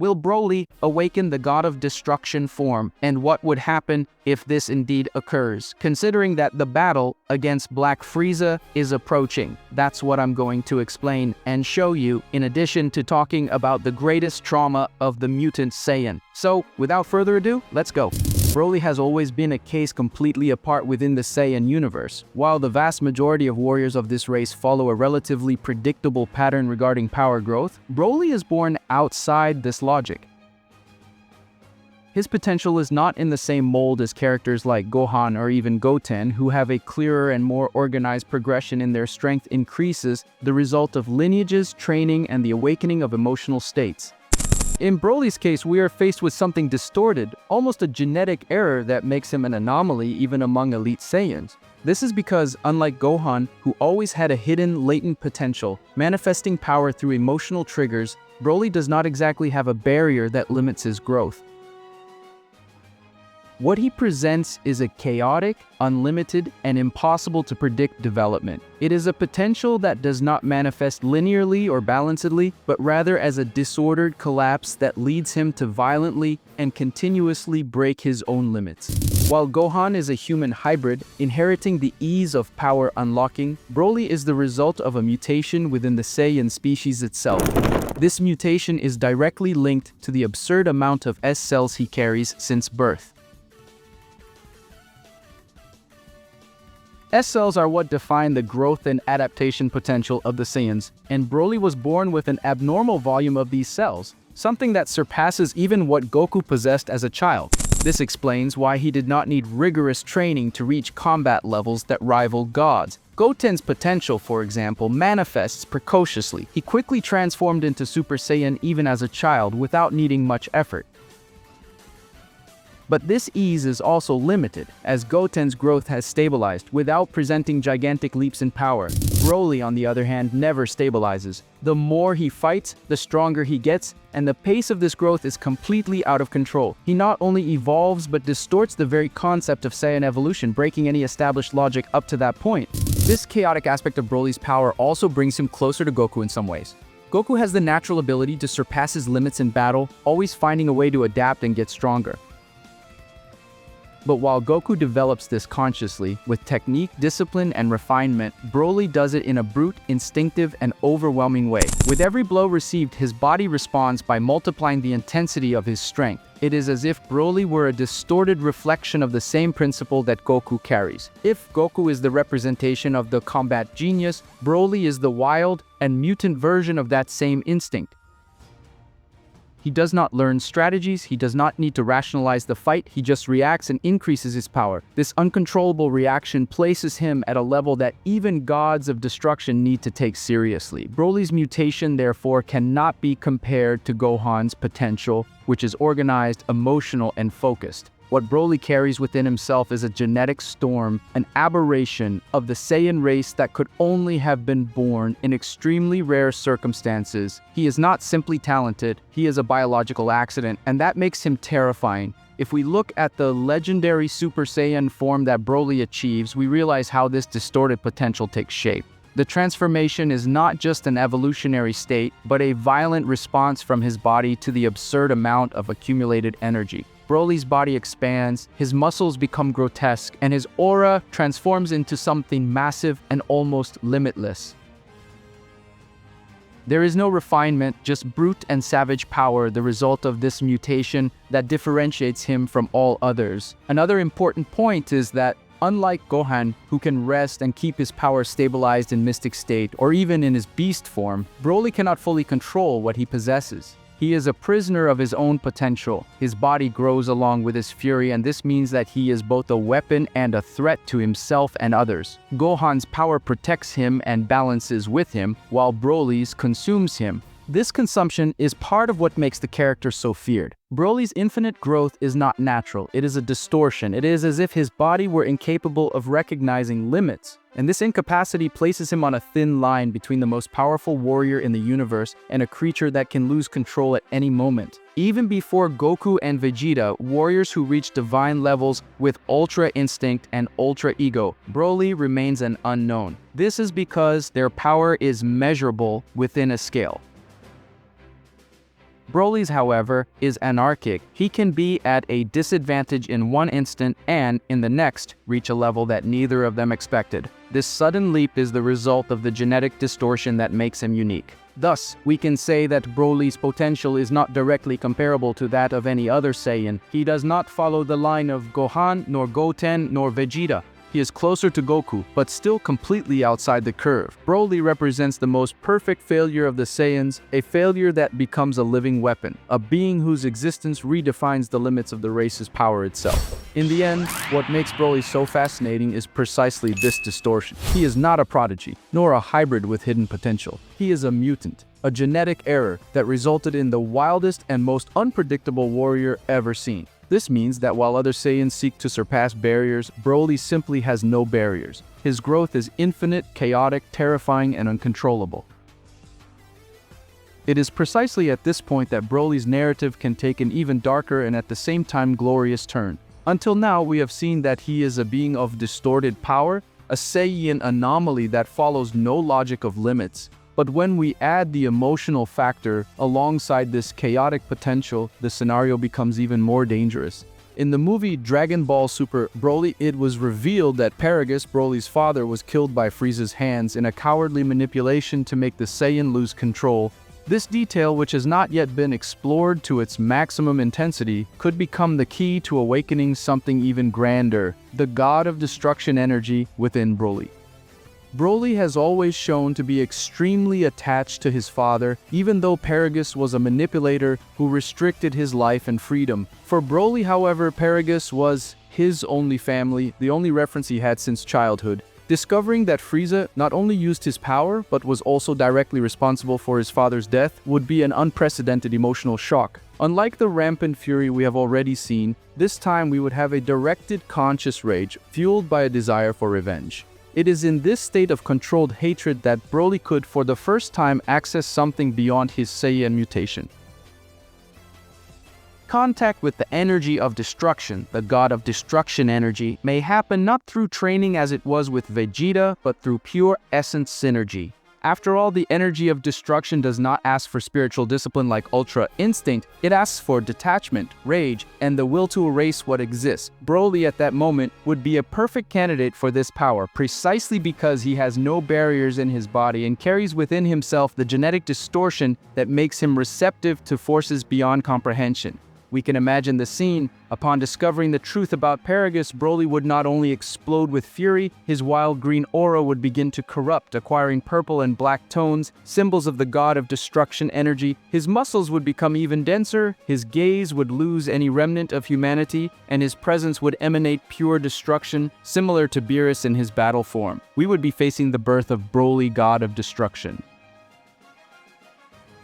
Will Broly awaken the God of Destruction form, and what would happen if this indeed occurs, considering that the battle against Black Frieza is approaching? That's what I'm going to explain and show you, in addition to talking about the greatest trauma of the mutant Saiyan. So, without further ado, let's go. Broly has always been a case completely apart within the Saiyan universe. While the vast majority of warriors of this race follow a relatively predictable pattern regarding power growth, Broly is born outside this logic. His potential is not in the same mold as characters like Gohan or even Goten, who have a clearer and more organized progression in their strength increases, the result of lineages, training, and the awakening of emotional states. In Broly's case, we are faced with something distorted, almost a genetic error that makes him an anomaly even among elite Saiyans. This is because, unlike Gohan, who always had a hidden, latent potential, manifesting power through emotional triggers, Broly does not exactly have a barrier that limits his growth. What he presents is a chaotic, unlimited, and impossible to predict development. It is a potential that does not manifest linearly or balancedly, but rather as a disordered collapse that leads him to violently and continuously break his own limits. While Gohan is a human hybrid, inheriting the ease of power unlocking, Broly is the result of a mutation within the Saiyan species itself. This mutation is directly linked to the absurd amount of S cells he carries since birth. S cells are what define the growth and adaptation potential of the Saiyans, and Broly was born with an abnormal volume of these cells, something that surpasses even what Goku possessed as a child. This explains why he did not need rigorous training to reach combat levels that rival gods. Goten's potential, for example, manifests precociously. He quickly transformed into Super Saiyan even as a child without needing much effort. But this ease is also limited, as Goten's growth has stabilized without presenting gigantic leaps in power. Broly, on the other hand, never stabilizes. The more he fights, the stronger he gets, and the pace of this growth is completely out of control. He not only evolves, but distorts the very concept of Saiyan evolution, breaking any established logic up to that point. This chaotic aspect of Broly's power also brings him closer to Goku in some ways. Goku has the natural ability to surpass his limits in battle, always finding a way to adapt and get stronger. But while Goku develops this consciously, with technique, discipline, and refinement, Broly does it in a brute, instinctive, and overwhelming way. With every blow received, his body responds by multiplying the intensity of his strength. It is as if Broly were a distorted reflection of the same principle that Goku carries. If Goku is the representation of the combat genius, Broly is the wild and mutant version of that same instinct. He does not learn strategies, he does not need to rationalize the fight, he just reacts and increases his power. This uncontrollable reaction places him at a level that even gods of destruction need to take seriously. Broly's mutation, therefore, cannot be compared to Gohan's potential, which is organized, emotional, and focused. What Broly carries within himself is a genetic storm, an aberration of the Saiyan race that could only have been born in extremely rare circumstances. He is not simply talented, he is a biological accident, and that makes him terrifying. If we look at the legendary Super Saiyan form that Broly achieves, we realize how this distorted potential takes shape. The transformation is not just an evolutionary state, but a violent response from his body to the absurd amount of accumulated energy. Broly's body expands, his muscles become grotesque, and his aura transforms into something massive and almost limitless. There is no refinement, just brute and savage power, the result of this mutation that differentiates him from all others. Another important point is that, unlike Gohan, who can rest and keep his power stabilized in mystic state, or even in his beast form, Broly cannot fully control what he possesses. He is a prisoner of his own potential. His body grows along with his fury, and this means that he is both a weapon and a threat to himself and others. Gohan's power protects him and balances with him, while Broly's consumes him. This consumption is part of what makes the character so feared. Broly's infinite growth is not natural, it is a distortion. It is as if his body were incapable of recognizing limits. And this incapacity places him on a thin line between the most powerful warrior in the universe and a creature that can lose control at any moment. Even before Goku and Vegeta, warriors who reach divine levels with Ultra Instinct and Ultra Ego, Broly remains an unknown. This is because their power is measurable within a scale. Broly's, however, is anarchic. He can be at a disadvantage in one instant and, in the next, reach a level that neither of them expected. This sudden leap is the result of the genetic distortion that makes him unique. Thus, we can say that Broly's potential is not directly comparable to that of any other Saiyan. He does not follow the line of Gohan, nor Goten, nor Vegeta. He is closer to Goku, but still completely outside the curve. Broly represents the most perfect failure of the Saiyans, a failure that becomes a living weapon, a being whose existence redefines the limits of the race's power itself. In the end, what makes Broly so fascinating is precisely this distortion. He is not a prodigy, nor a hybrid with hidden potential. He is a mutant, a genetic error that resulted in the wildest and most unpredictable warrior ever seen. This means that while other Saiyans seek to surpass barriers, Broly simply has no barriers. His growth is infinite, chaotic, terrifying, and uncontrollable. It is precisely at this point that Broly's narrative can take an even darker and at the same time glorious turn. Until now, we have seen that he is a being of distorted power, a Saiyan anomaly that follows no logic of limits. But when we add the emotional factor alongside this chaotic potential, the scenario becomes even more dangerous. In the movie Dragon Ball Super Broly, it was revealed that Paragus, Broly's father, was killed by Frieza's hands in a cowardly manipulation to make the Saiyan lose control. This detail, which has not yet been explored to its maximum intensity, could become the key to awakening something even grander, the God of Destruction energy within Broly. Broly has always shown to be extremely attached to his father, even though Paragus was a manipulator who restricted his life and freedom. For Broly, however, Paragus was his only family, the only reference he had since childhood. Discovering that Frieza not only used his power, but was also directly responsible for his father's death would be an unprecedented emotional shock. Unlike the rampant fury we have already seen, this time we would have a directed conscious rage, fueled by a desire for revenge. It is in this state of controlled hatred that Broly could, for the first time, access something beyond his Saiyan mutation. Contact with the energy of destruction, the God of Destruction energy, may happen not through training as it was with Vegeta, but through pure essence synergy. After all, the energy of destruction does not ask for spiritual discipline like Ultra Instinct, it asks for detachment, rage, and the will to erase what exists. Broly at that moment would be a perfect candidate for this power, precisely because he has no barriers in his body and carries within himself the genetic distortion that makes him receptive to forces beyond comprehension. We can imagine the scene. Upon discovering the truth about Paragus, Broly would not only explode with fury, his wild green aura would begin to corrupt, acquiring purple and black tones, symbols of the God of Destruction energy. His muscles would become even denser, his gaze would lose any remnant of humanity, and his presence would emanate pure destruction, similar to Beerus in his battle form. We would be facing the birth of Broly, God of Destruction.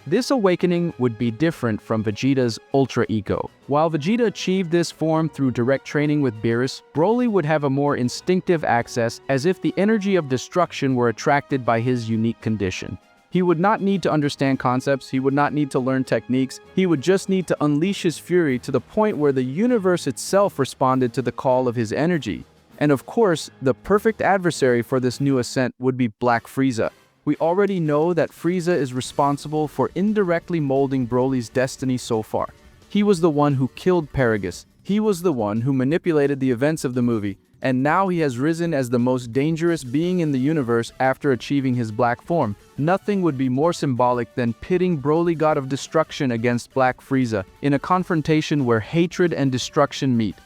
This awakening would be different from Vegeta's Ultra Ego. While Vegeta achieved this form through direct training with Beerus, Broly would have a more instinctive access, as if the energy of destruction were attracted by his unique condition. He would not need to understand concepts, he would not need to learn techniques, he would just need to unleash his fury to the point where the universe itself responded to the call of his energy. And of course, the perfect adversary for this new ascent would be Black Frieza. We already know that Frieza is responsible for indirectly molding Broly's destiny so far. He was the one who killed Paragus. He was the one who manipulated the events of the movie. And now he has risen as the most dangerous being in the universe after achieving his black form. Nothing would be more symbolic than pitting Broly, God of Destruction, against Black Frieza in a confrontation where hatred and destruction meet.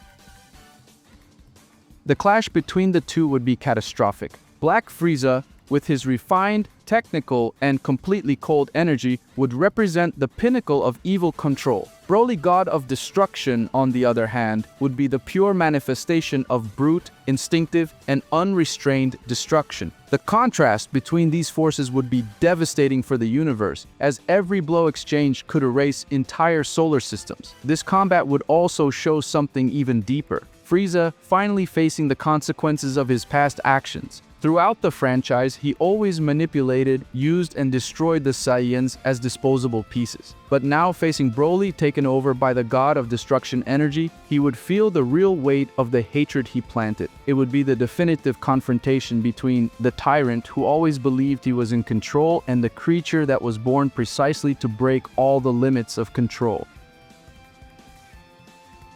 The clash between the two would be catastrophic. Black Frieza, with his refined, technical, and completely cold energy, would represent the pinnacle of evil control. Broly, God of Destruction, on the other hand, would be the pure manifestation of brute, instinctive, and unrestrained destruction. The contrast between these forces would be devastating for the universe, as every blow exchanged could erase entire solar systems. This combat would also show something even deeper. Frieza finally facing the consequences of his past actions. Throughout the franchise, he always manipulated, used, and destroyed the Saiyans as disposable pieces. But now, facing Broly taken over by the god of destruction energy, he would feel the real weight of the hatred he planted. It would be the definitive confrontation between the tyrant who always believed he was in control and the creature that was born precisely to break all the limits of control.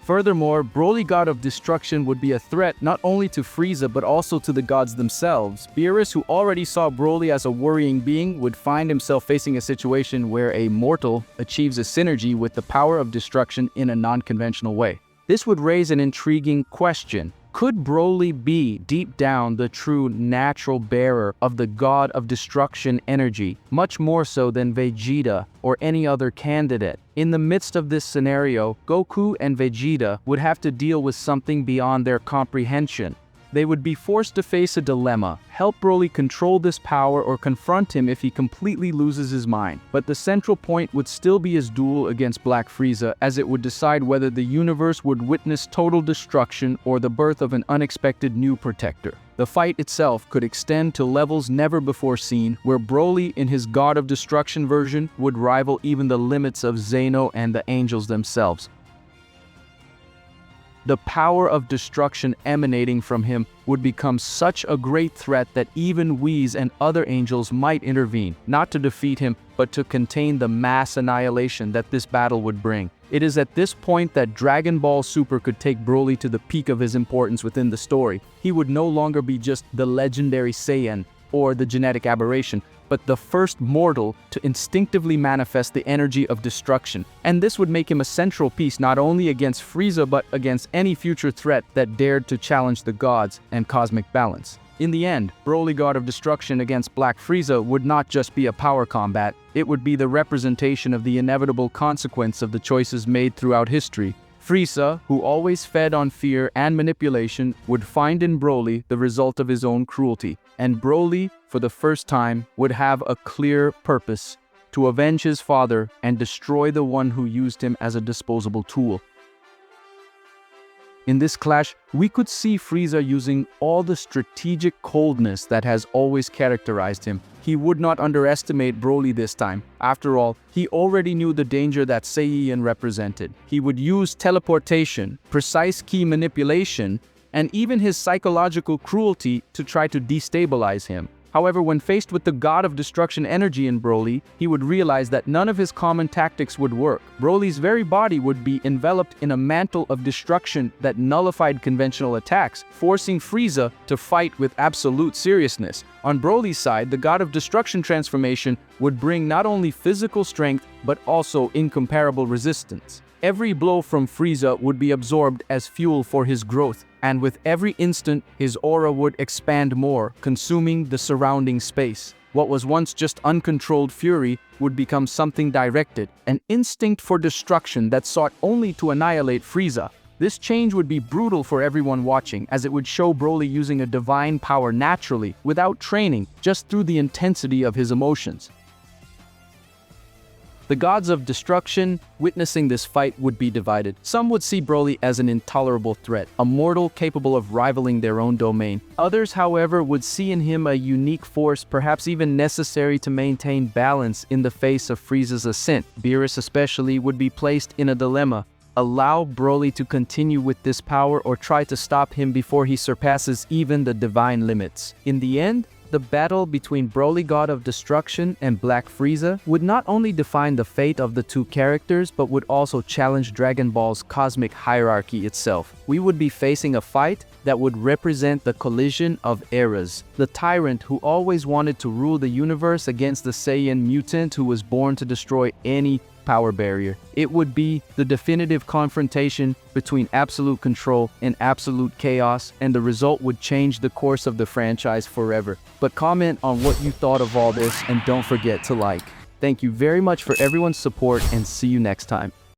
Furthermore, Broly, God of Destruction, would be a threat not only to Frieza but also to the gods themselves. Beerus, who already saw Broly as a worrying being, would find himself facing a situation where a mortal achieves a synergy with the power of destruction in a non-conventional way. This would raise an intriguing question. Could Broly be, deep down, the true natural bearer of the god of destruction energy, much more so than Vegeta or any other candidate? In the midst of this scenario, Goku and Vegeta would have to deal with something beyond their comprehension. They would be forced to face a dilemma: help Broly control this power or confront him if he completely loses his mind. But the central point would still be his duel against Black Frieza, as it would decide whether the universe would witness total destruction or the birth of an unexpected new protector. The fight itself could extend to levels never before seen, where Broly in his God of Destruction version would rival even the limits of Zeno and the angels themselves. The power of destruction emanating from him would become such a great threat that even Whis and other angels might intervene, not to defeat him, but to contain the mass annihilation that this battle would bring. It is at this point that Dragon Ball Super could take Broly to the peak of his importance within the story. He would no longer be just the legendary Saiyan or the genetic aberration, but the first mortal to instinctively manifest the energy of destruction. And this would make him a central piece not only against Frieza but against any future threat that dared to challenge the gods and cosmic balance. In the end, Broly, God of Destruction against Black Frieza would not just be a power combat, it would be the representation of the inevitable consequence of the choices made throughout history. Frieza, who always fed on fear and manipulation, would find in Broly the result of his own cruelty. And Broly, for the first time, would have a clear purpose: to avenge his father and destroy the one who used him as a disposable tool. In this clash, we could see Frieza using all the strategic coldness that has always characterized him. He would not underestimate Broly this time. After all, he already knew the danger that Saiyan represented. He would use teleportation, precise key manipulation, and even his psychological cruelty to try to destabilize him. However, when faced with the God of Destruction energy in Broly, he would realize that none of his common tactics would work. Broly's very body would be enveloped in a mantle of destruction that nullified conventional attacks, forcing Frieza to fight with absolute seriousness. On Broly's side, the God of Destruction transformation would bring not only physical strength, but also incomparable resistance. Every blow from Frieza would be absorbed as fuel for his growth, and with every instant, his aura would expand more, consuming the surrounding space. What was once just uncontrolled fury would become something directed, an instinct for destruction that sought only to annihilate Frieza. This change would be brutal for everyone watching, as it would show Broly using a divine power naturally, without training, just through the intensity of his emotions. The gods of destruction, witnessing this fight, would be divided. Some would see Broly as an intolerable threat, a mortal capable of rivaling their own domain. Others, however, would see in him a unique force, perhaps even necessary to maintain balance in the face of Frieza's ascent. Beerus especially would be placed in a dilemma: allow Broly to continue with this power or try to stop him before he surpasses even the divine limits. In the end, the battle between Broly, God of Destruction, and Black Frieza would not only define the fate of the two characters, but would also challenge Dragon Ball's cosmic hierarchy itself. We would be facing a fight that would represent the collision of eras. The tyrant who always wanted to rule the universe against the Saiyan mutant who was born to destroy any power barrier. It would be the definitive confrontation between absolute control and absolute chaos, and the result would change the course of the franchise forever. But comment on what you thought of all this, and don't forget to like. Thank you very much for everyone's support, and see you next time.